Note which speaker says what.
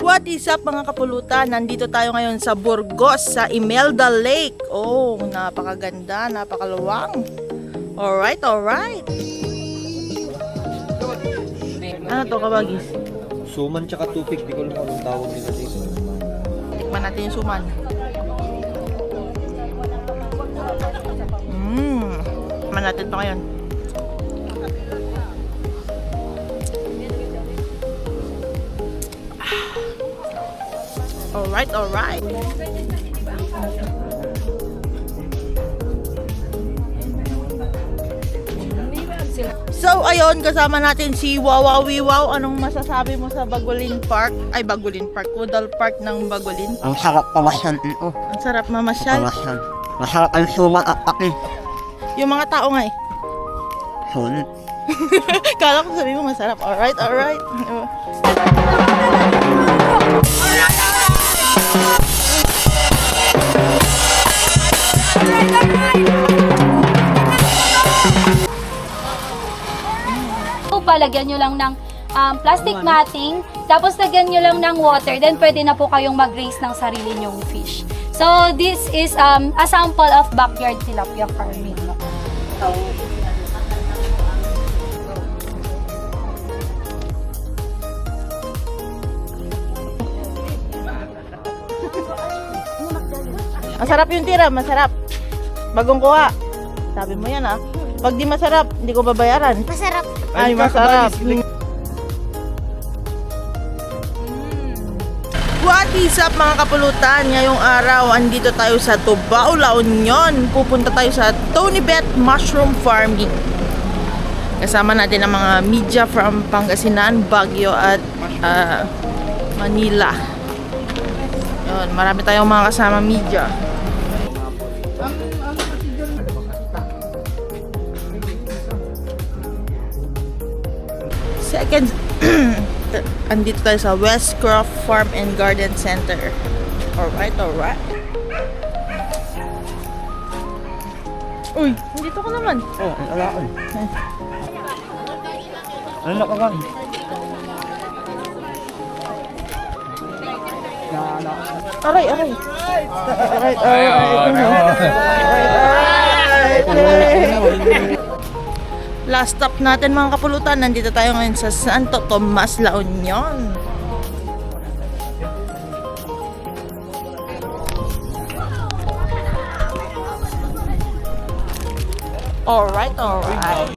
Speaker 1: What is up mga kapulutan? Nandito tayo ngayon sa Burgos, sa Imelda Lake. Oh, napakaganda, napakaluwang. Alright, alright. Ano to, kabagis?
Speaker 2: Suman tsaka tupik, di ko alam kung anong tawag nila dito.
Speaker 1: Tikman natin yung suman. Tikman natin to ngayon. Alright, alright. So, ayun, kasama natin si Wawawiwaw. Anong masasabi mo sa Bagulin Park? Ay, Bagulin Park. Udal Park ng Bagulin.
Speaker 3: Ang sarap pamasyal ito.
Speaker 1: Ang sarap mamasyal.
Speaker 3: Pamasyal. Masarap ang suman at pati.
Speaker 1: Yung mga tao nga eh.
Speaker 3: Sulit.
Speaker 1: Kala ko sabi mo masarap. Alright, alright.
Speaker 4: Palagyan nyo lang ng plastic matting, tapos lagyan nyo lang ng water, then pwede na po kayong mag-raise ng sarili nyong fish. So, this is a sample of backyard tilapia farming.
Speaker 1: Masarap yung tira, masarap. Bagong kuha. Sabi mo yan ah. Pag di masarap, hindi ko babayaran.
Speaker 4: Masarap.
Speaker 1: Ay, masarap. What is up mga kapulutan? Ngayong araw, andito tayo sa Tubao, La Union. Pupunta tayo sa Tony Bet Mushroom Farming. Kasama natin ang mga media from Pangasinan, Baguio at Manila. Yun, marami tayong mga kasama media. Second, andito tayo sa Westcroft Farm and Garden Center. Alright, alright. Uy, nandito ka naman.
Speaker 3: Oh, ang alaon. Ano na ka ba?
Speaker 1: Aray, aray. Alright, alright. Last stop natin mga kapulutan. Nandito tayo ngayon sa Santo Tomas, La Union. Alright, alright.